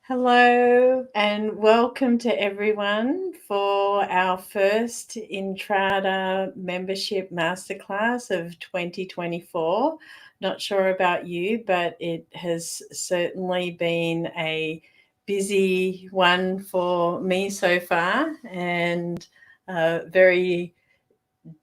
Hello and welcome to everyone for our first ENTRADA membership masterclass of 2024. Not sure about you, but it has certainly been a busy one for me so far, and very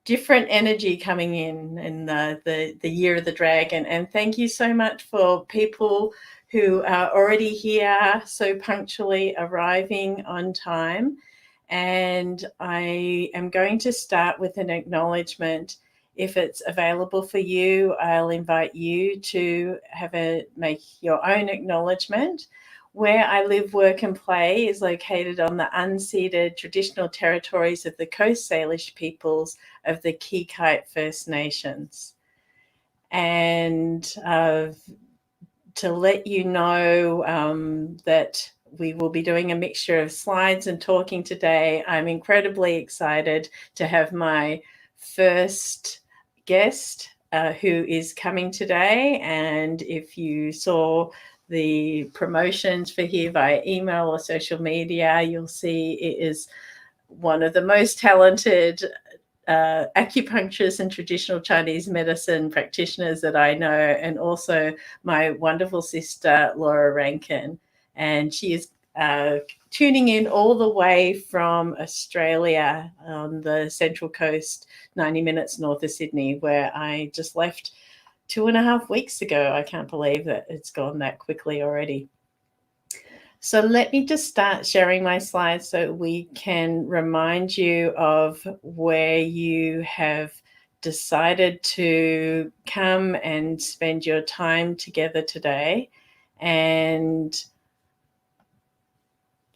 different energy coming in the year of the dragon. And thank you so much for people who are already here, so punctually arriving on time. And I am going to start with an acknowledgement. If it's available for you, I'll invite you to make your own acknowledgement. Where I live, work, and play is located on the unceded traditional territories of the Coast Salish peoples of the Kikite First Nations. And to let you know that we will be doing a mixture of slides and talking today, I'm incredibly excited to have my first guest who is coming today. And if you saw the promotions for here via email or social media, you'll see it is one of the most talented acupuncturists and traditional Chinese medicine practitioners that I know, and also my wonderful sister, Laura Rankine. And she is tuning in all the way from Australia on the Central Coast, 90 minutes north of Sydney, where I just left 2.5 weeks ago. I can't believe that it's gone that quickly already. So let me just start sharing my slides so we can remind you of where you have decided to come and spend your time together today, and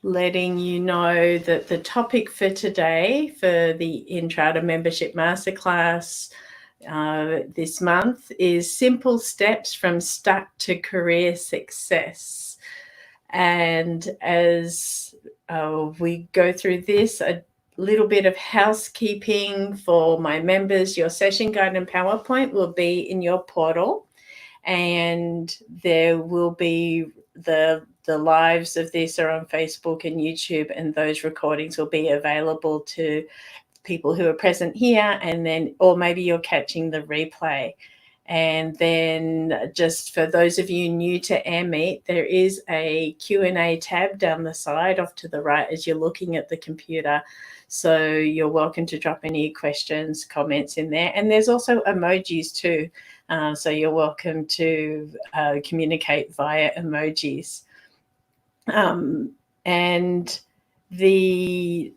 letting you know that the topic for today for the ENTRADA membership masterclass this month is simple steps from stuck to career success. And as we go through this, a little bit of housekeeping for my members. Your session guide and PowerPoint will be in your portal, and there will be the lives of this are on Facebook and YouTube, and those recordings will be available to people who are present here, and then, or maybe you're catching the replay. And then just for those of you new to AirMeet, there is a Q&A tab down the side off to the right as you're looking at the computer. So you're welcome to drop any questions, comments in there. And there's also emojis too. So you're welcome to communicate via emojis. And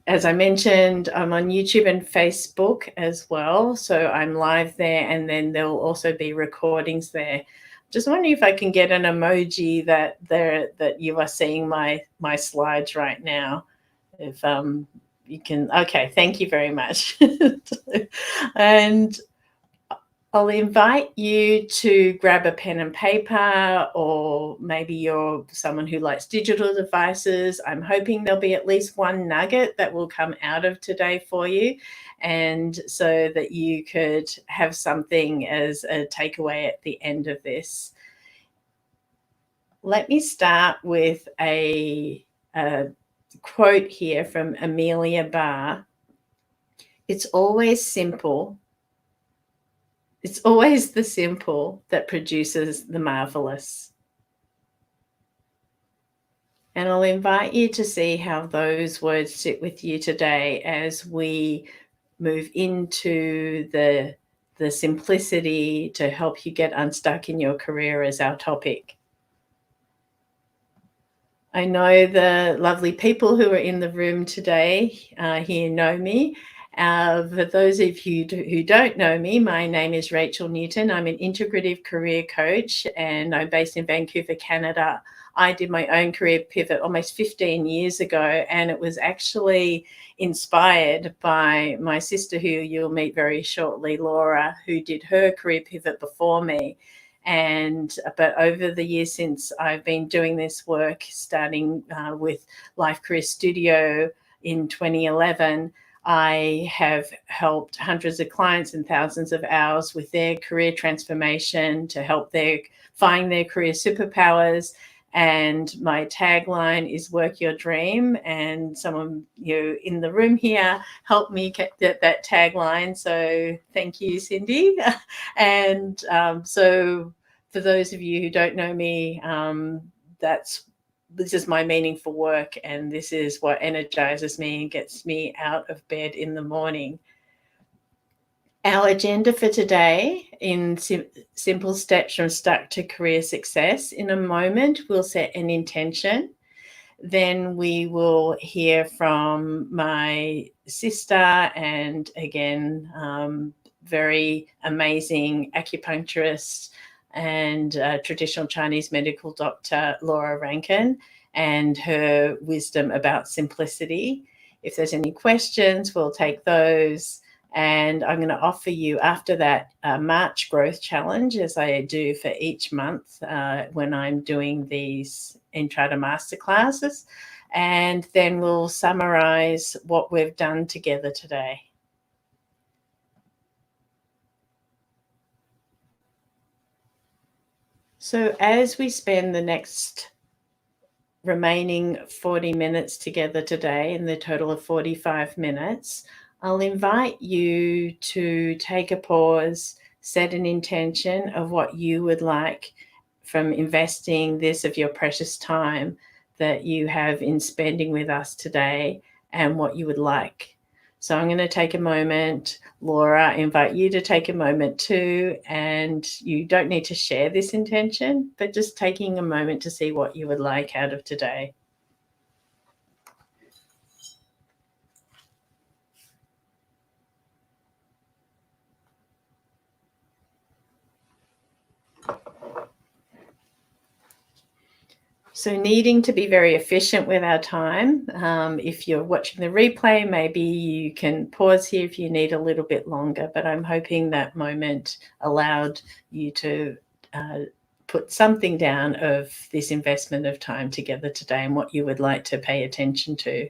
as I mentioned, I'm on YouTube and Facebook as well. So I'm live there, and then there will also be recordings there. Just wondering if I can get an emoji that you are seeing my slides right now. If you can, okay, thank you very much. And I'll invite you to grab a pen and paper, or maybe you're someone who likes digital devices. I'm hoping there'll be at least one nugget that will come out of today for you, and so that you could have something as a takeaway at the end of this. Let me start with a quote here from Amelia Barr. It's always simple. It's always the simple that produces the marvelous. And I'll invite you to see how those words sit with you today as we move into the simplicity to help you get unstuck in your career as our topic. I know the lovely people who are in the room today here know me. For those of you who don't know me, my name is Rachel Newton. I'm an integrative career coach, and I'm based in Vancouver, Canada. I did my own career pivot almost 15 years ago, and it was actually inspired by my sister, who you'll meet very shortly, Laura, who did her career pivot before me. But over the years since I've been doing this work, starting with Life Career Studio in 2011, I have helped hundreds of clients and thousands of hours with their career transformation to help find their career superpowers. And my tagline is work your dream. And someone in the room here helped me get that tagline. So thank you, Cindy. And so for those of you who don't know me, this is my meaning for work, and this is what energizes me and gets me out of bed in the morning. Our agenda for today in simple steps from stuck to career success. In a moment, we'll set an intention. Then we will hear from my sister and again, very amazing acupuncturist and traditional Chinese medical doctor, Laura Rankine, and her wisdom about simplicity. If there's any questions, we'll take those. And I'm going to offer you after that March growth challenge, as I do for each month when I'm doing these ENTRADA masterclasses. And then we'll summarize what we've done together today. So as we spend the next remaining 40 minutes together today, in the total of 45 minutes, I'll invite you to take a pause, set an intention of what you would like from investing this of your precious time that you have in spending with us today, and what you would like. So I'm going to take a moment. Laura, I invite you to take a moment too, and you don't need to share this intention, but just taking a moment to see what you would like out of today. So needing to be very efficient with our time. If you're watching the replay, maybe you can pause here if you need a little bit longer, but I'm hoping that moment allowed you to put something down of this investment of time together today and what you would like to pay attention to.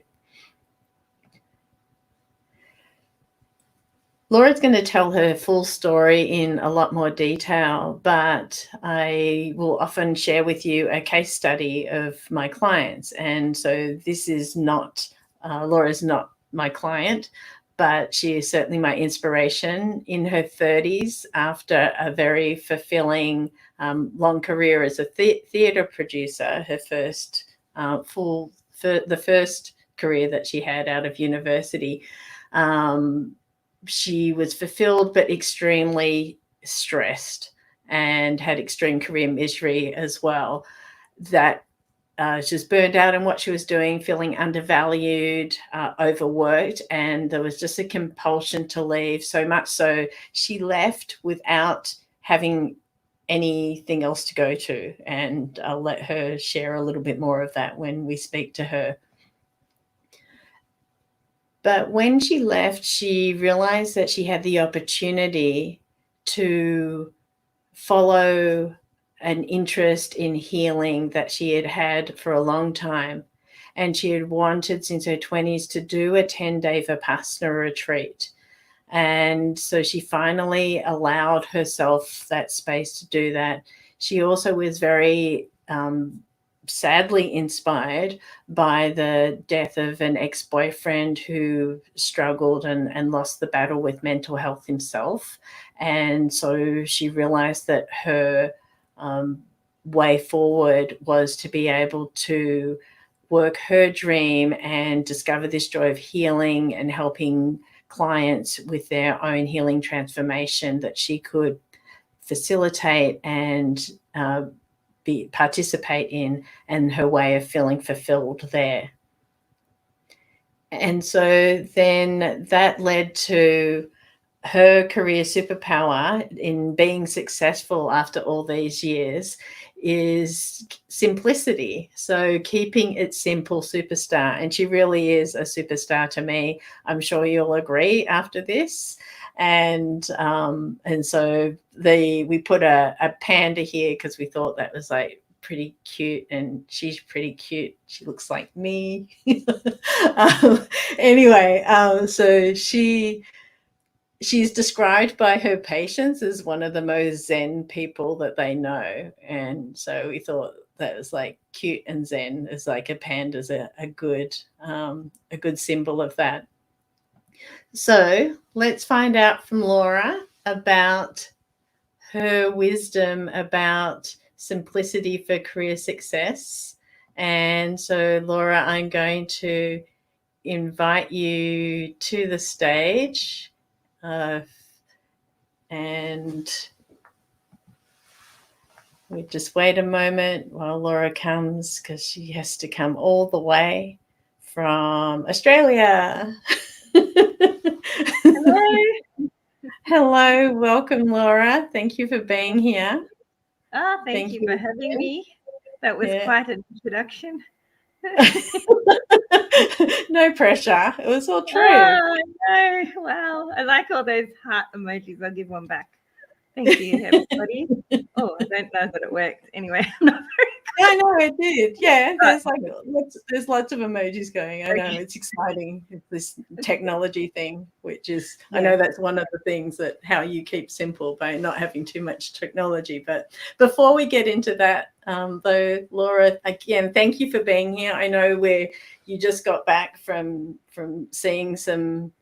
Laura's going to tell her full story in a lot more detail, but I will often share with you a case study of my clients. And so this is not, Laura's not my client, but she is certainly my inspiration. In her 30s, after a very fulfilling long career as a theatre producer, her first the first career that she had out of university, she was fulfilled but extremely stressed and had extreme career misery as well. That she was burned out in what she was doing, feeling undervalued, overworked, and there was just a compulsion to leave, so much so she left without having anything else to go to. And I'll let her share a little bit more of that when we speak to her. But when she left, she realized that she had the opportunity to follow an interest in healing that she had had for a long time. And she had wanted since her 20s to do a 10-day Vipassana retreat. And so she finally allowed herself that space to do that. She also was very sadly inspired by the death of an ex-boyfriend who struggled and lost the battle with mental health himself. And so she realized that her way forward was to be able to work her dream and discover this joy of healing and helping clients with their own healing transformation that she could facilitate and participate in, and her way of feeling fulfilled there. And so then that led to her career superpower in being successful after all these years is simplicity. So keeping it simple, superstar. And she really is a superstar to me. I'm sure you'll agree after this. And so we put a panda here because we thought that was like pretty cute, and she's pretty cute. She looks like me. Anyway, so she's described by her patients as one of the most Zen people that they know. And so we thought that was like cute and zen. It's like a panda's a good symbol of that. So let's find out from Laura about her wisdom about simplicity for career success. And so, Laura, I'm going to invite you to the stage. And we just wait a moment while Laura comes, because she has to come all the way from Australia. Hello. Hello, welcome, Laura. Thank you for being here. Thank you for having me. That was quite an introduction. No pressure. It was all true. Oh, no. Wow. I like all those heart emojis. I'll give one back. Thank you, everybody. Oh, I don't know that it worked. Anyway, I'm not very good. I know it did. Yeah, there's lots of emojis going. I know it's exciting, this technology thing, which is, I know that's one of the things that how you keep simple by not having too much technology. But before we get into that, though, Laura, again, thank you for being here. I know you just got back from seeing some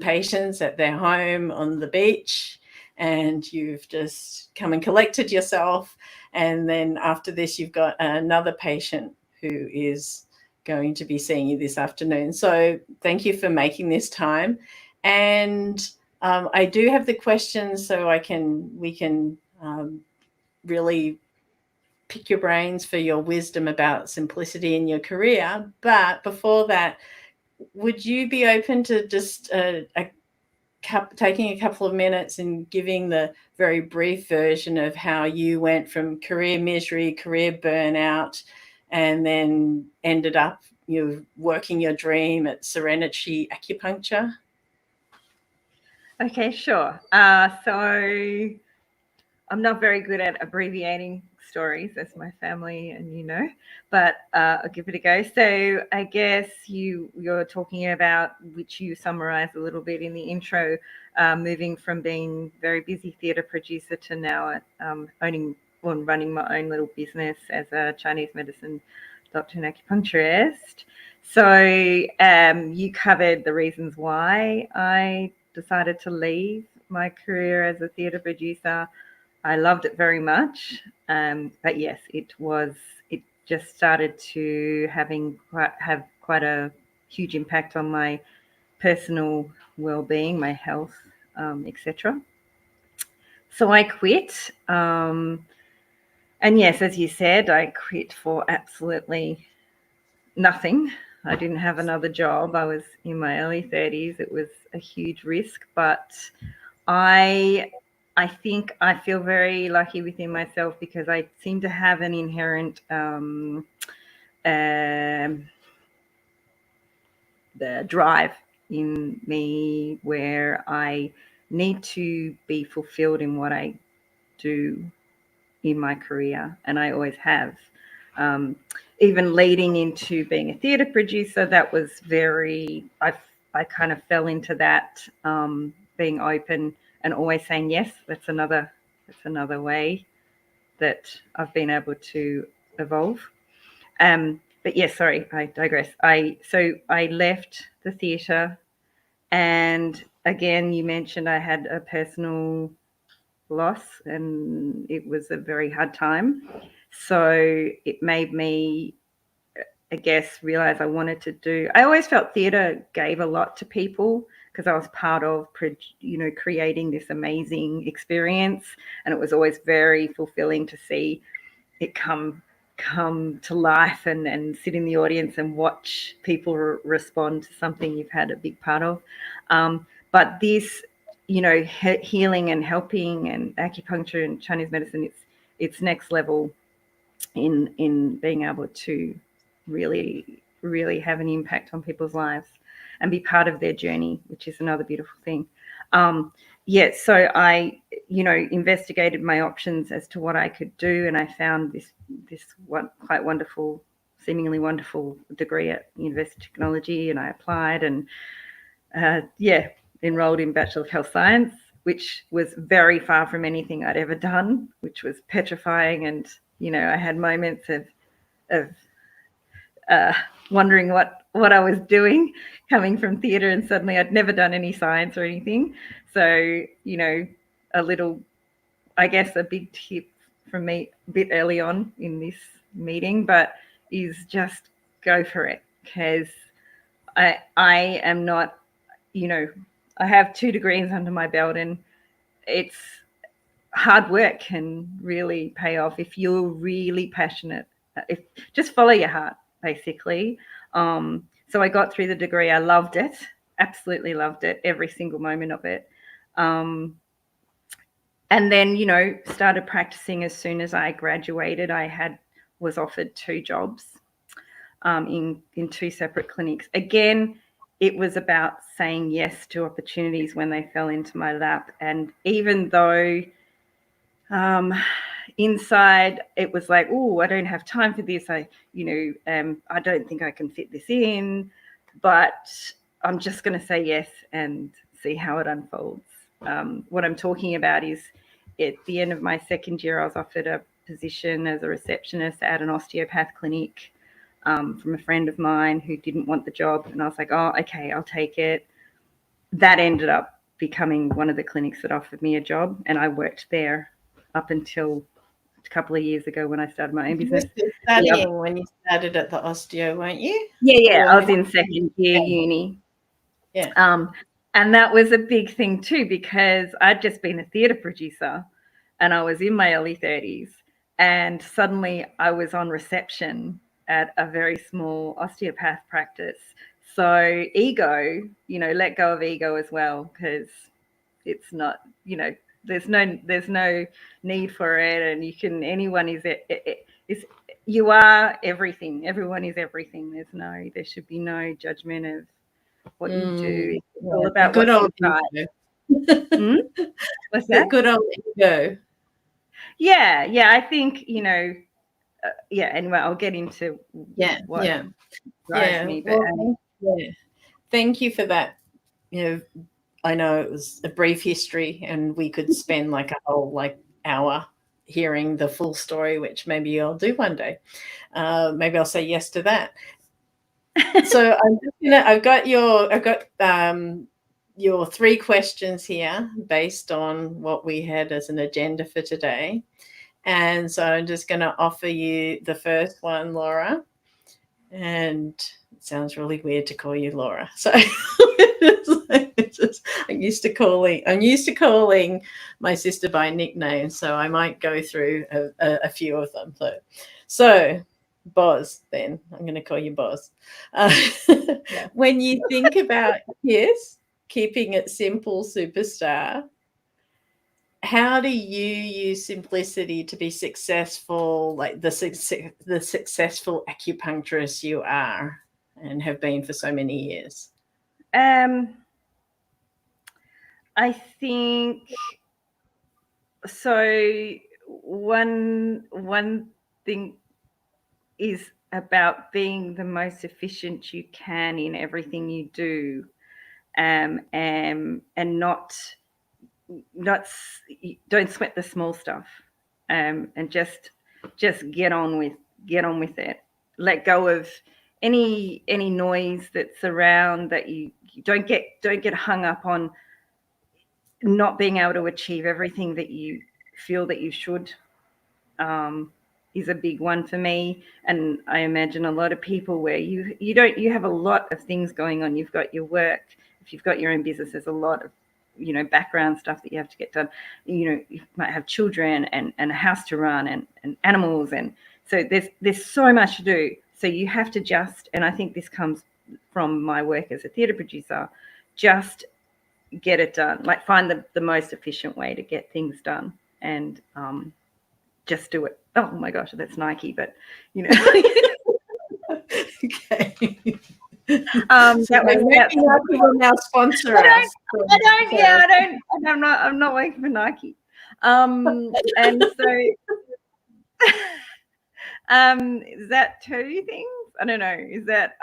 patients at their home on the beach, and you've just come and collected yourself. And then after this, you've got another patient who is going to be seeing you this afternoon. So thank you for making this time. And I do have the questions, so we can really pick your brains for your wisdom about simplicity in your career. But before that, would you be open to just taking a couple of minutes and giving the very brief version of how you went from career misery, career burnout, and then ended up working your dream at Serenity Acupuncture? Okay, sure. So I'm not very good at abbreviating stories, as my family and but I'll give it a go. So I guess you're talking about, which you summarized a little bit in the intro, moving from being very busy theatre producer to now running my own little business as a Chinese medicine doctor and acupuncturist. So you covered the reasons why I decided to leave my career as a theatre producer. I loved it very much, but yes, it just started to have quite a huge impact on my personal well-being, my health, etc. So I quit, and yes, as you said, I quit for absolutely nothing. I didn't have another job. I was in my early 30s. It was a huge risk, but I think I feel very lucky within myself, because I seem to have an inherent the drive in me where I need to be fulfilled in what I do in my career, and I always have. Even leading into being a theatre producer, that was I kind of fell into that, being open and always saying yes. That's another way that I've been able to evolve. But yes, sorry, I digress. So I left the theatre, and again, you mentioned I had a personal loss, and it was a very hard time. So it made me, I guess, realize I wanted to do. I always felt theatre gave a lot to people, because I was part of, creating this amazing experience, and it was always very fulfilling to see it come to life and sit in the audience and watch people respond to something you've had a big part of. But this, healing and helping and acupuncture and Chinese medicine, it's next level in being able to really, really have an impact on people's lives and be part of their journey, which is another beautiful thing. So I, investigated my options as to what I could do, and I found this one quite wonderful, seemingly wonderful degree at University of Technology, and I applied and enrolled in Bachelor of Health Science, which was very far from anything I'd ever done, which was petrifying. And I had moments of wondering what I was doing coming from theatre, and suddenly I'd never done any science or anything. So, I guess a big tip from me a bit early on in this meeting, but is just go for it, because I am not, I have 2 degrees under my belt, and it's hard work can really pay off if you're really passionate. If just follow your heart, basically. So I got through the degree. I loved it, absolutely loved it, every single moment of it. And then, started practicing as soon as I graduated. I was offered 2 jobs in 2 separate clinics. Again, it was about saying yes to opportunities when they fell into my lap. And even though inside it was like, oh, I don't have time for this. I don't think I can fit this in, but I'm just going to say yes and see how it unfolds. What I'm talking about is at the end of my second year, I was offered a position as a receptionist at an osteopath clinic from a friend of mine who didn't want the job. And I was like, oh, okay, I'll take it. That ended up becoming one of the clinics that offered me a job. And I worked there up until a couple of years ago when I started my own business. You were studying when you started at the osteo, weren't you? Yeah. I was in second year uni. Yeah. And that was a big thing too, because I'd just been a theatre producer and I was in my early 30s, and suddenly I was on reception at a very small osteopath practice. So ego, let go of ego as well, because it's not, there's no need for it, and anyone is you are everything. Everyone is everything. There should be no judgment of what you do. It's all about good what's old inside. What's the that? good old ego. Yeah. I think Anyway, I'll get into what drives me. But thank you for that. I know it was a brief history, and we could spend like a whole hour hearing the full story, which maybe I'll do one day. Maybe I'll say yes to that. So I've got your 3 questions here based on what we had as an agenda for today. And so I'm just going to offer you the first one, Laura. And it sounds really weird to call you Laura. So I'm used to calling my sister by nickname, so I might go through a few of them. So Boz, then I'm going to call you Boz. When you think about keeping it simple, superstar, how do you use simplicity to be successful, like the successful acupuncturist you are and have been for so many years? I think so. One thing is about being the most efficient you can in everything you do, and not don't sweat the small stuff, and just get on with it. Let go of any noise that's around, that you don't get hung up on not being able to achieve everything that you feel that you should. Is a big one for me, and I imagine a lot of people where you have a lot of things going on. You've got your work. If you've got your own business, there's a lot of background stuff that you have to get done. You might have children and a house to run and animals, and so there's so much to do. So you have to and I think this comes from my work as a theatre producer, just get it done. Like, find the most efficient way to get things done, and just do it. Oh my gosh, that's Nike, but Okay. Nike will now sponsor us. I'm not working for Nike. And so is that 2 things? I don't know. Is that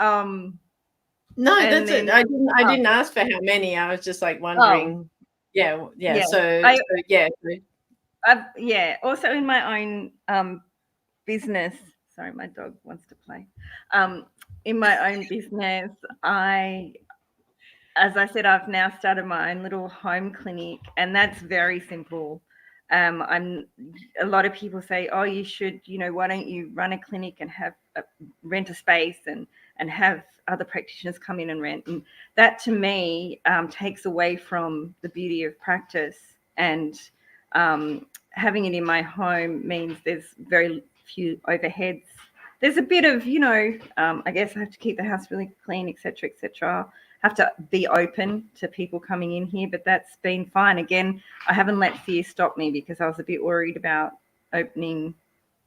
no, that's it. I didn't ask for how many. I was just like wondering. Yeah. So also in my own business. Sorry, my dog wants to play. In my own business, as I said, I've now started my own little home clinic, and that's very simple. A lot of people say, oh, you should, why don't you run a clinic and rent a space and have other practitioners come in and rent? And that to me takes away from the beauty of practice. And having it in my home means there's very few overheads. There's a bit of, I guess I have to keep the house really clean, etc., etc. Have to be open to people coming in here, but that's been fine. Again, I haven't let fear stop me, because I was a bit worried about opening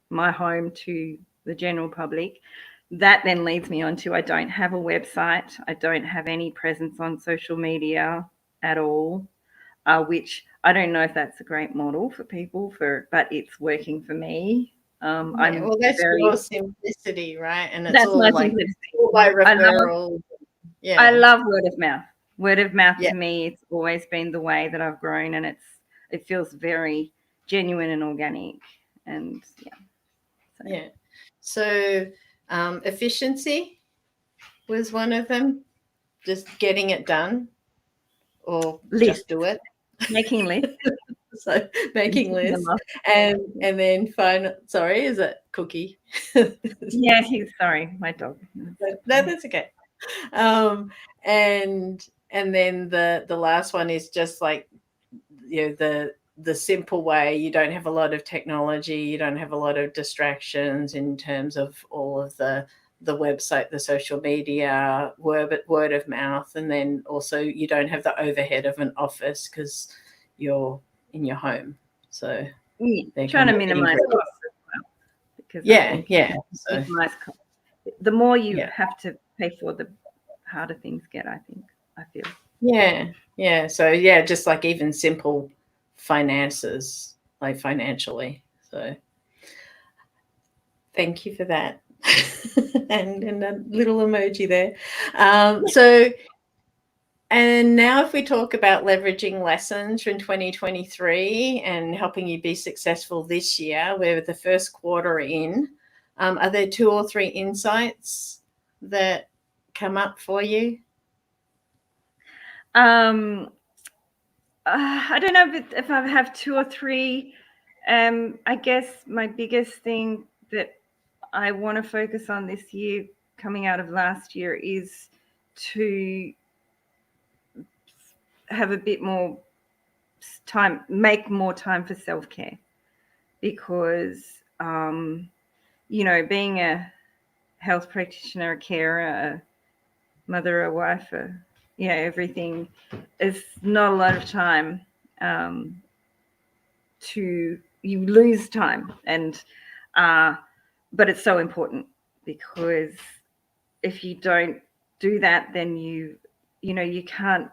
my home to the general public. That then leads me on to, I don't have a website. I don't have any presence on social media at all, which I don't know if that's a great model for people, but it's working for me. Well, that's your simplicity, right? And it's that's all my simplicity. all by referral. Yeah, I love word of mouth. Word of mouth to me, it's always been the way that I've grown, and it feels very genuine and organic. And So efficiency was one of them. Just getting it done, or just do it. Making lists. So making lists, and then sorry, is it Cookie? Yeah, sorry, my dog. No, that's okay. And then the last one is just like, the simple way. You don't have a lot of technology, you don't have a lot of distractions in terms of all of the website, the social media, word of mouth, and then also you don't have the overhead of an office because you're in your home. So trying to minimize costs as well, because so the more you have to pay for, the harder things get, I feel. So just like even simple finances, like financially. So thank you for that. and a little emoji there. So, and now if we talk about leveraging lessons from 2023 and helping you be successful this year, we're the first quarter in. Are there 2 or 3 insights that come up for you? I don't know if I have 2 or 3. I guess my biggest thing that I want to focus on this year, coming out of last year, is to have a bit more time, make more time for self-care, because being a health practitioner, a carer, a mother, a wife, everything, is not a lot of time. You lose time, and but it's so important, because if you don't do that, then you can't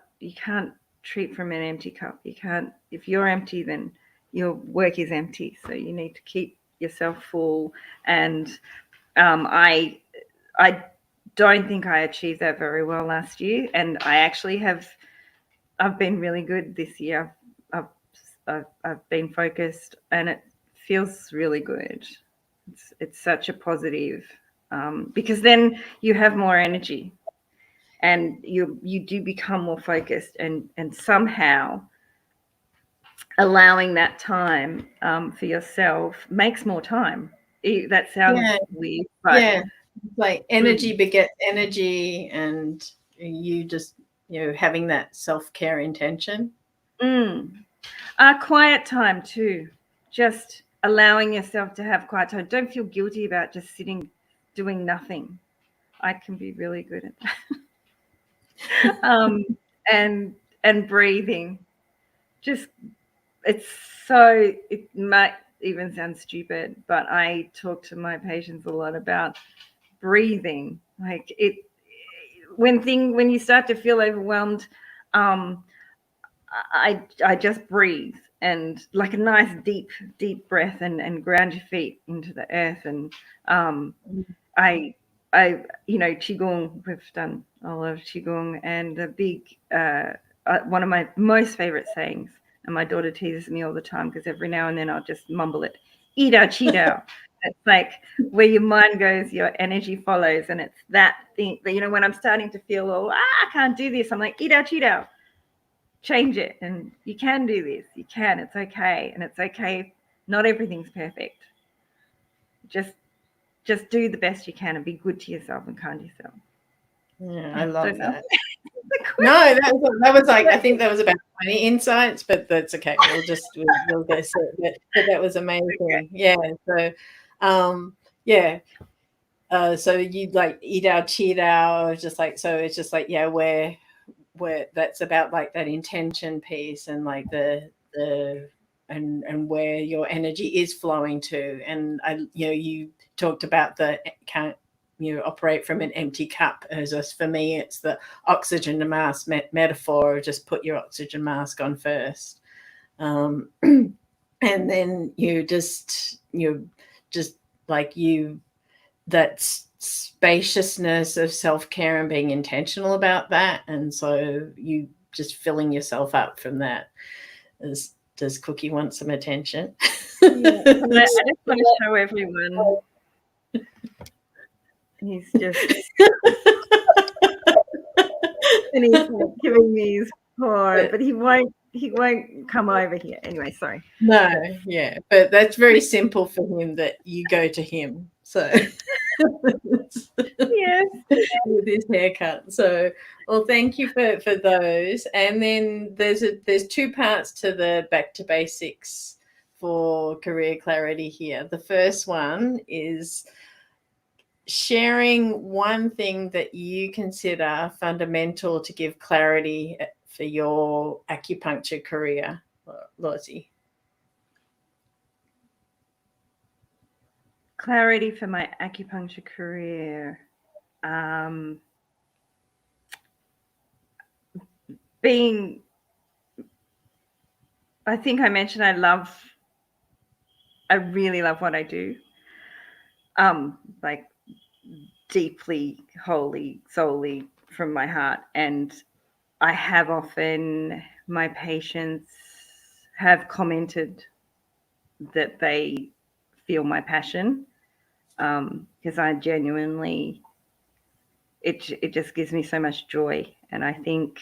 treat from an empty cup. You can't. If you're empty, then your work is empty. So you need to keep yourself full. And I don't think I achieved that very well last year, and I actually I've been really good this year. I've been focused, and it feels really good. It's such a positive, because then you have more energy, and you do become more focused, and somehow allowing that time for yourself makes more time. That sounds weird, but like energy begets energy, and you just having that self-care intention. Quiet time too, just allowing yourself to have quiet time. Don't feel guilty about just sitting doing nothing. I can be really good at that. And breathing. Just it might even sound stupid, but I talk to my patients a lot about breathing. Like when you start to feel overwhelmed, I just breathe, and like a nice deep breath, and ground your feet into the earth. And I Qigong, we've done a lot of Qigong, and a big one of my most favorite sayings, and my daughter teases me all the time because every now and then I'll just mumble it, Ida Qidao. It's like where your mind goes, your energy follows. And it's that thing that, when I'm starting to feel, I can't do this. I'm like, eat out, change it. And you can do this. You can. It's okay. And it's okay. Not everything's perfect. Just do the best you can and be good to yourself and kind to yourself. Yeah, I love that. No, that was like, I think that was about 20 insights, but that's okay. We'll go through it. But that was amazing. Okay. Yeah. So, so you like eat out, cheat out, just like, so it's just like, yeah, where that's about like that intention piece and like the and where your energy is flowing to. And you talked about the can't operate from an empty cup. As for me, it's the oxygen mask metaphor. Just put your oxygen mask on first, and then that spaciousness of self-care and being intentional about that. And so you just filling yourself up from that. Does Cookie want some attention? Yeah. I just want to show everyone. He's just and he's giving me his paw, but he won't come over here. Anyway, sorry. No, yeah. But that's very simple for him that you go to him. So yes. With his haircut. So, well, thank you for those. And then there's two parts to the back to basics for career clarity here. The first one is sharing one thing that you consider fundamental to give clarity for your acupuncture career, Lottie. Clarity for my acupuncture career. I think I mentioned I really love what I do. Like deeply, wholly, solely from my heart. And I have often, my patients have commented that they feel my passion, because I genuinely, it just gives me so much joy. And I think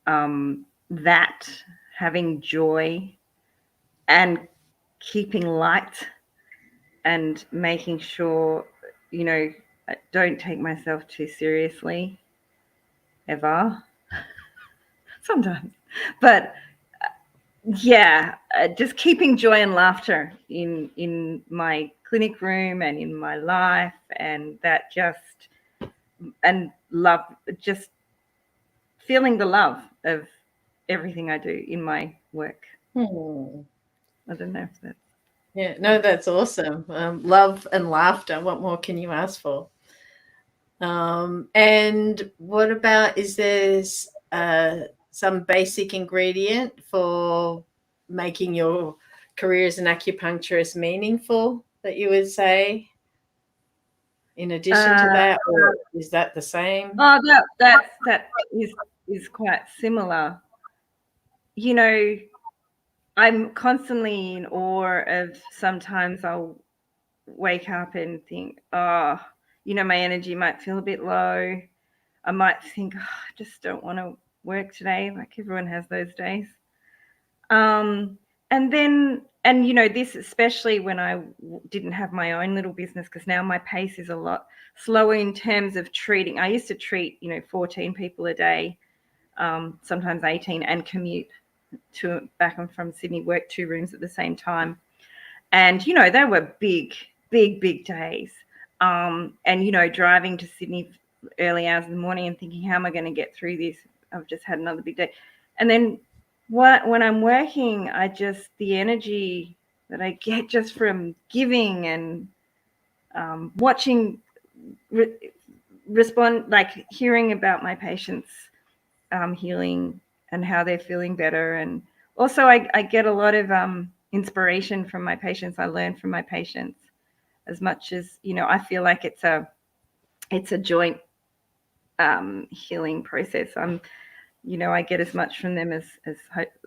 that having joy and keeping light and making sure, I don't take myself too seriously ever. Sometimes, but yeah, just keeping joy and laughter in my clinic room and in my life, and that and love, just feeling the love of everything I do in my work. I don't know if that's... Yeah, no, that's awesome. Love and laughter. What more can you ask for? And what about, is there some basic ingredient for making your career as an acupuncturist meaningful that you would say in addition to that, or is that the same? Oh, that is quite similar. I'm constantly in awe of, sometimes I'll wake up and think, my energy might feel a bit low. I might think, I just don't want to work today. Like everyone has those days. And this, especially when I didn't have my own little business, because now my pace is a lot slower in terms of treating. I used to treat, 14 people a day, sometimes 18, and commute back and from Sydney, work 2 rooms at the same time. And, they were big days. And, driving to Sydney early hours in the morning and thinking, how am I going to get through this? I've just had another big day. And then when I'm working, the energy that I get just from giving and watching, respond, like hearing about my patients healing and how they're feeling better. And also I get a lot of inspiration from my patients. I learn from my patients as much as, I feel like it's a joint healing process. I get as much from them as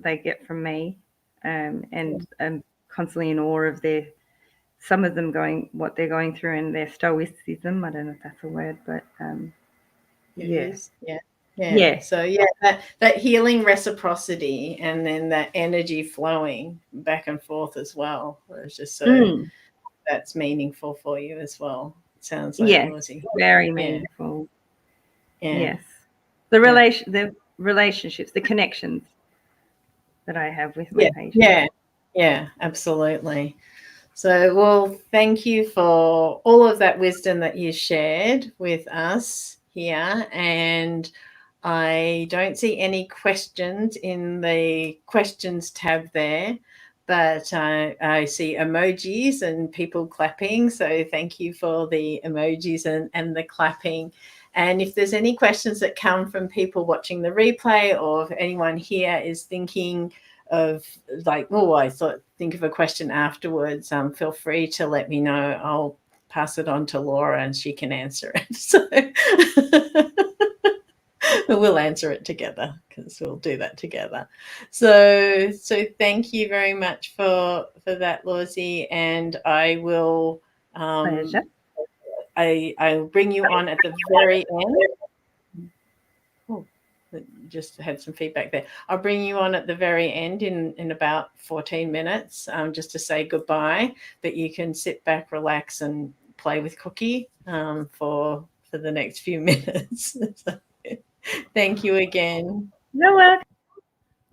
they get from me. And I'm constantly in awe of their some of them what they're going through in their stoicism. I don't know if that's a word, but yeah. So that healing reciprocity, and then that energy flowing back and forth as well. It's just so that's meaningful for you as well. It sounds like Rosie. Very meaningful. Yeah. Yes, the relationships, the connections that I have with my patients. Yeah, absolutely. So, well, thank you for all of that wisdom that you shared with us here. And I don't see any questions in the questions tab there, but I see emojis and people clapping. So thank you for the emojis and the clapping. And if there's any questions that come from people watching the replay, or if anyone here is thinking of like, oh, think of a question afterwards, feel free to let me know. I'll pass it on to Laura and she can answer it. So we'll answer it together, because we'll do that together. So thank you very much for that, Lawsy, and I will Pleasure. I'll bring you on at the very end. Oh, just had some feedback there. I'll bring you on at the very end in about 14 minutes, just to say goodbye, but you can sit back, relax, and play with Cookie for the next few minutes. So, thank you again. You're welcome.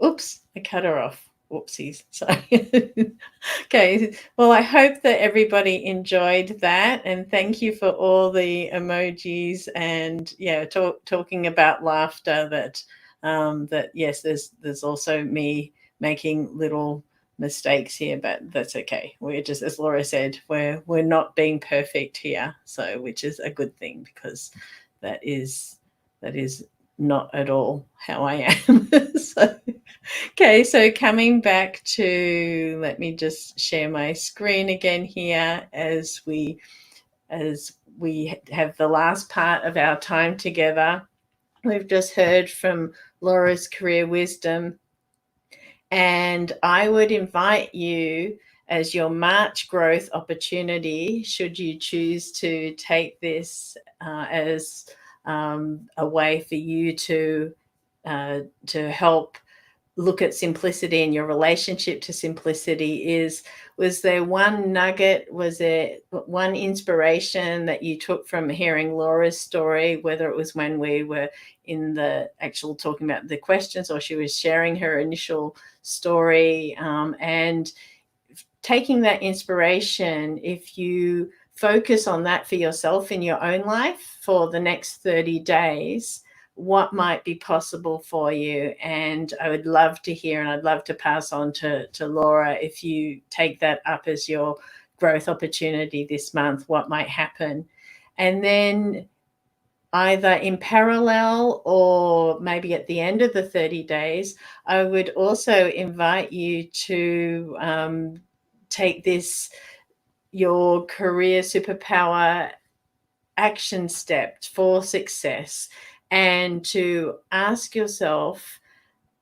Oops, I cut her off. Whoopsies. Sorry. Okay. Well, I hope that everybody enjoyed that, and thank you for all the emojis and talking about laughter. That yes, there's also me making little mistakes here, but that's okay. We're just, as Laura said, we're not being perfect here, so which is a good thing, because that is not at all how I am. So coming back to, let me just share my screen again here as we have the last part of our time together. We've just heard from Laura's career wisdom, and I would invite you, as your March growth opportunity, should you choose to take this as a way for you to help look at simplicity and your relationship to simplicity, was there one nugget, was there one inspiration that you took from hearing Laura's story, whether it was when we were in the actual talking about the questions, or she was sharing her initial story, and taking that inspiration, if you focus on that for yourself in your own life for the next 30 days, what might be possible for you? And I would love to hear, and I'd love to pass on to Laura, if you take that up as your growth opportunity this month, what might happen? And then either in parallel or maybe at the end of the 30 days, I would also invite you to take this, your career superpower action step for success, and to ask yourself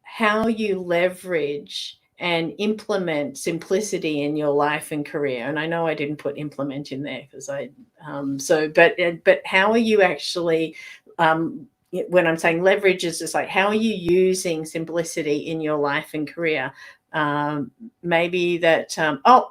how you leverage and implement simplicity in your life and career. And I know I didn't put implement in there because but how are you actually, when I'm saying leverage, is just like, how are you using simplicity in your life and career? Maybe that,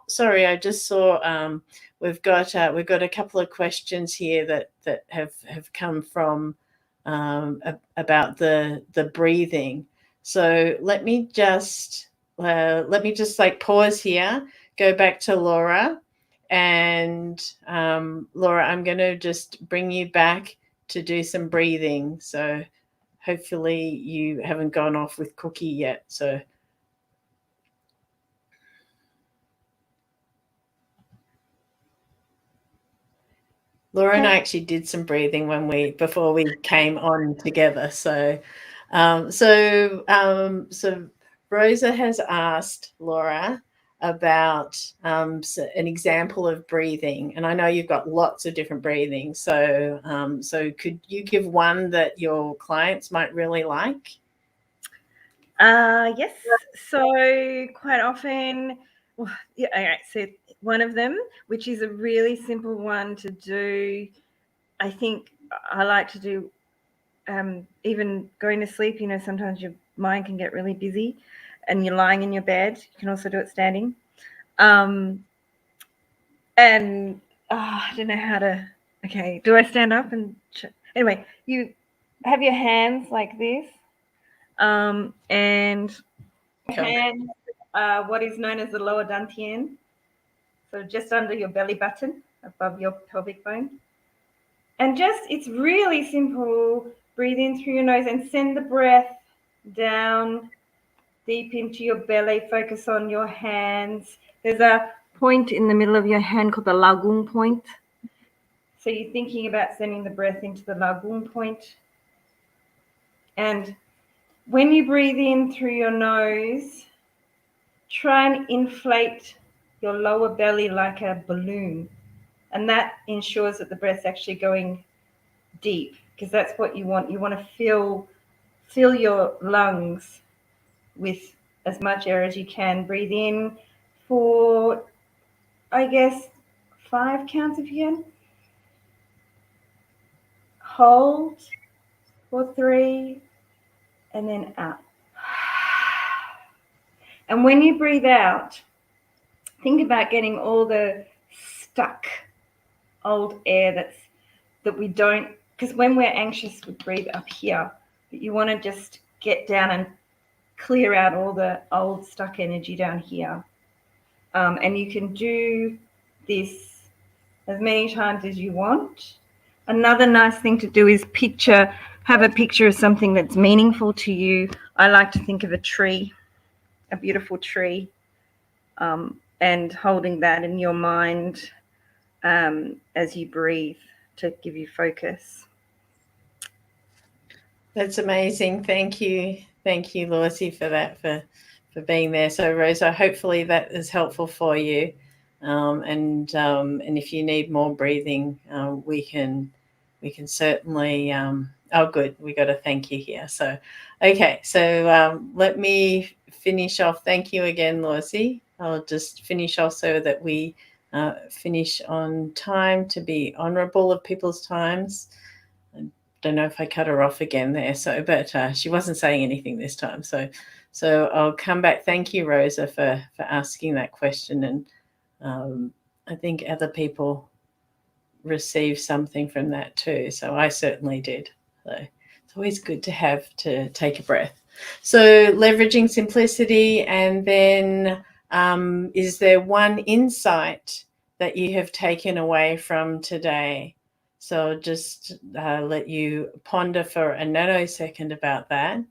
sorry, I just saw, we've got a couple of questions here that have come from about the breathing. So let me just like pause here, go back to Laura, and Laura, I'm going to just bring you back to do some breathing. So hopefully you haven't gone off with Cookie yet. So Laura and I actually did some breathing before we came on together. So Rosa has asked Laura about an example of breathing, and I know you've got lots of different breathing. So could you give one that your clients might really like? Yes. So quite often Well, yeah, all right. So one of them, which is a really simple one to do, I think I like to do even going to sleep. You know, sometimes your mind can get really busy and you're lying in your bed. You can also do it standing. And I don't know how to. Okay, do I stand up and anyway? You have your hands like this, and hands what is known as the lower dantian, so just under your belly button, above your pelvic bone. And just it's really simple. Breathe in through your nose and send the breath down deep into your belly. Focus on your hands. There's a point in the middle of your hand called the lagoon point. So you're thinking about sending the breath into the lagoon point. And when you breathe in through your nose, try and inflate your lower belly like a balloon. And that ensures that the breath's actually going deep, because that's what you want. You want to fill your lungs with as much air as you can. Breathe in for, I guess, 5 counts if you can. Hold for 3, and then out. And when you breathe out, think about getting all the stuck old air that we don't, because when we're anxious, we breathe up here, but you want to just get down and clear out all the old stuck energy down here. And you can do this as many times as you want. Another nice thing to do is have a picture of something that's meaningful to you. I like to think of a tree, a beautiful tree, and holding that in your mind as you breathe to give you focus. That's amazing. Thank you, Lucy, for that, for being there. So, Rosa, hopefully that is helpful for you. And if you need more breathing, we can certainly. Oh, good. We got a thank you here. So, okay. So let me finish off. Thank you again, Lucy. I'll just finish off so that we finish on time, to be honourable of people's times. Don't know if I cut her off again there. So, but she wasn't saying anything this time. So I'll come back. Thank you, Rosa, for asking that question. And I think other people received something from that too. So I certainly did. So it's always good to take a breath. So leveraging simplicity, and then is there one insight that you have taken away from today? So just let you ponder for a nanosecond about that.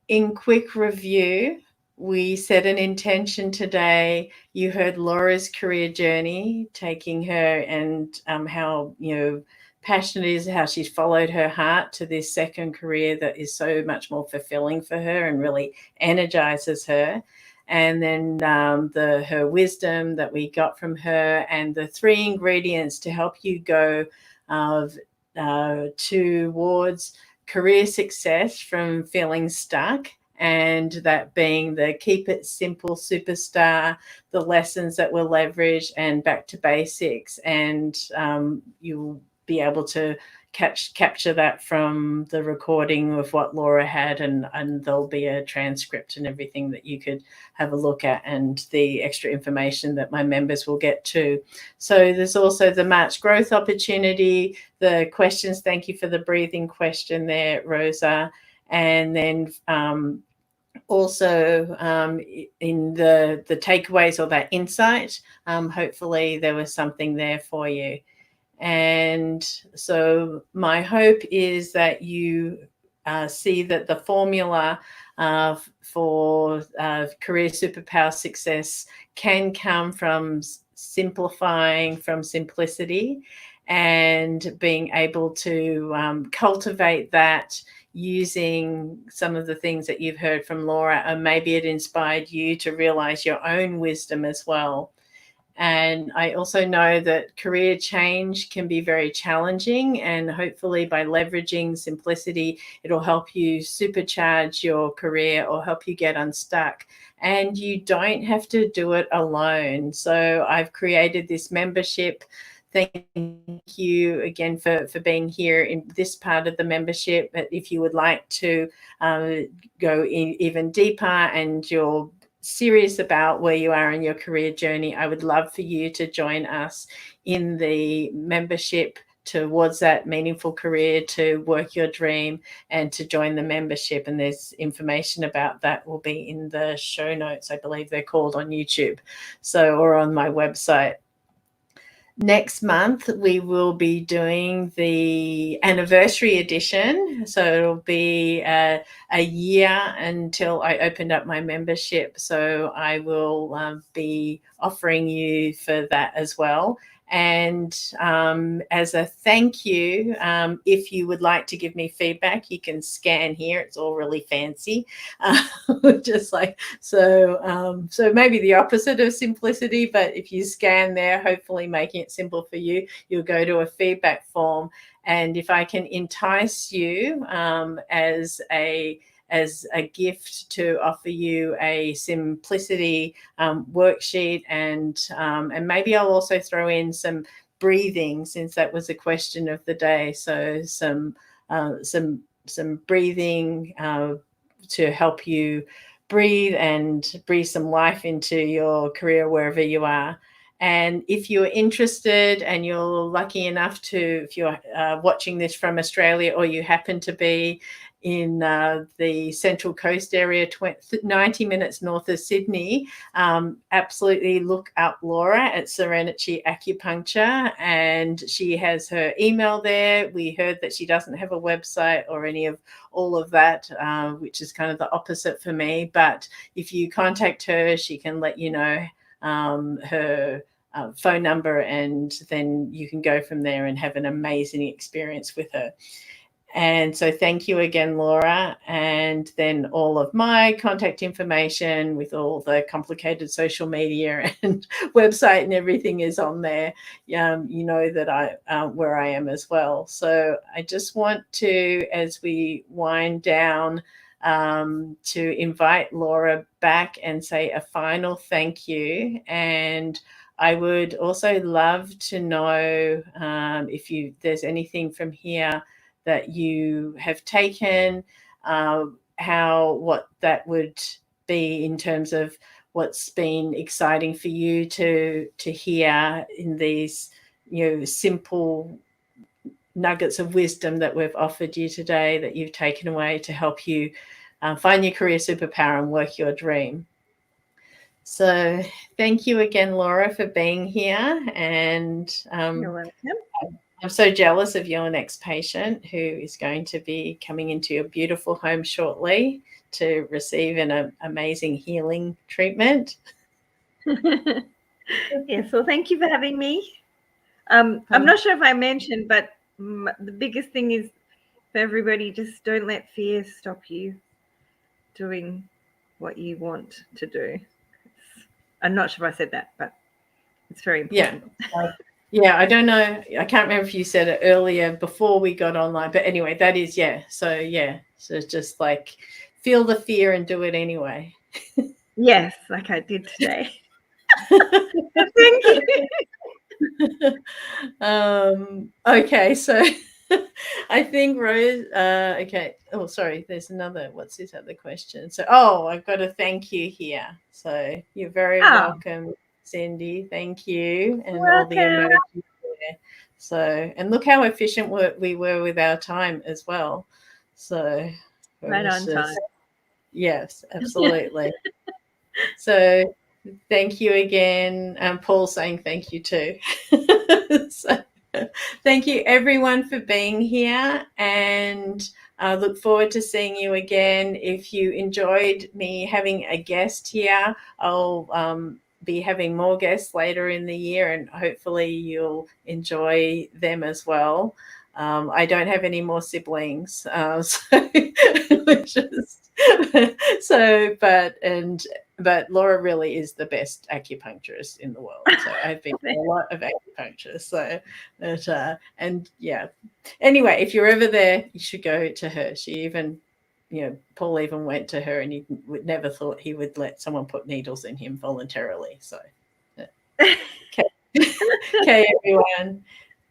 In quick review, we set an intention today. You heard Laura's career journey, taking her and how, passionate is, how she's followed her heart to this second career that is so much more fulfilling for her and really energizes her. And then her wisdom that we got from her, and the 3 ingredients to help you go towards career success from feeling stuck, and that being the keep it simple superstar, the lessons that will leverage, and back to basics. And you'll be able to capture that from the recording of what Laura had, and there'll be a transcript and everything that you could have a look at, and the extra information that my members will get too. So there's also the March growth opportunity, the questions. Thank you for the breathing question there, Rosa. And then also in the takeaways, or that insight, hopefully there was something there for you. And so my hope is that you see that the formula for career superpower success can come from simplifying, from simplicity, and being able to cultivate that using some of the things that you've heard from Laura, and maybe it inspired you to realize your own wisdom as well. And I also know that career change can be very challenging, and hopefully by leveraging simplicity, it'll help you supercharge your career or help you get unstuck. And you don't have to do it alone. So I've created this membership. Thank you again for being here in this part of the membership. But if you would like to go even deeper and you're serious about where you are in your career journey, I would love for you to join us in the membership towards that meaningful career, to work your dream, and to join the membership. And there's information about that will be in the show notes. I believe they're called on YouTube, or on my website. Next month, we will be doing the anniversary edition. So it'll be a year until I opened up my membership. So I will be offering you for that as well. And as a thank you, if you would like to give me feedback, you can scan here. It's all really fancy, just like so. So maybe the opposite of simplicity, but if you scan there, hopefully making it simple for you, you'll go to a feedback form. And if I can entice you as a gift to offer you a simplicity worksheet, and maybe I'll also throw in some breathing, since that was a question of the day. So some breathing to help you breathe and breathe some life into your career wherever you are. And if you're interested and you're lucky enough to, if you're watching this from Australia, or you happen to be in the Central Coast area, 90 minutes north of Sydney, absolutely look up Laura at Serenity Acupuncture, and she has her email there. We heard that she doesn't have a website or any of all of that, which is kind of the opposite for me. But if you contact her, she can let you know her phone number, and then you can go from there and have an amazing experience with her. And so thank you again, Laura. And then all of my contact information with all the complicated social media and website and everything is on there. You know that where I am as well. So I just want to, as we wind down, to invite Laura back and say a final thank you. And I would also love to know if there's anything from here that you have taken, what that would be in terms of what's been exciting for you to hear in these, simple nuggets of wisdom that we've offered you today, that you've taken away to help you find your career superpower and work your dream. So thank you again, Laura, for being here. And you're welcome. I'm so jealous of your next patient, who is going to be coming into your beautiful home shortly to receive an amazing healing treatment. Yes, well, thank you for having me. I'm not sure if I mentioned, but the biggest thing is for everybody, just don't let fear stop you doing what you want to do. I'm not sure if I said that, but it's very important. Yeah, I don't know. I can't remember if you said it earlier before we got online, but anyway, that is, So it's just like feel the fear and do it anyway. Yes, like I did today. Thank you. Okay, so I think Rose, okay. Oh, sorry, there's another, what's this other question? So, I've got a thank you here. So you're very welcome, Cindy. Thank you. And all the emojis there. So, and look how efficient we were with our time as well. So right on time. Yes, absolutely. So thank you again. Paul saying thank you too. So, thank you everyone for being here, and I look forward to seeing you again. If you enjoyed me having a guest here, I'll be having more guests later in the year, and hopefully you'll enjoy them as well. I don't have any more siblings, but Laura really is the best acupuncturist in the world. So I've been to a lot of acupuncturists. So that and yeah. Anyway, if you're ever there, you should go to her. She even, Paul even went to her, and he would never thought he would let someone put needles in him voluntarily. So, okay, everyone.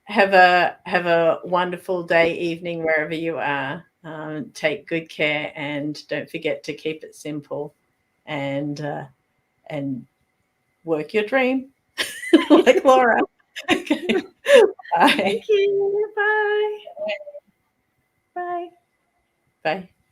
Have a wonderful day, evening, wherever you are. Take good care, and don't forget to keep it simple, and work your dream, like Laura. Okay, bye. Thank you. Bye. Bye. Bye.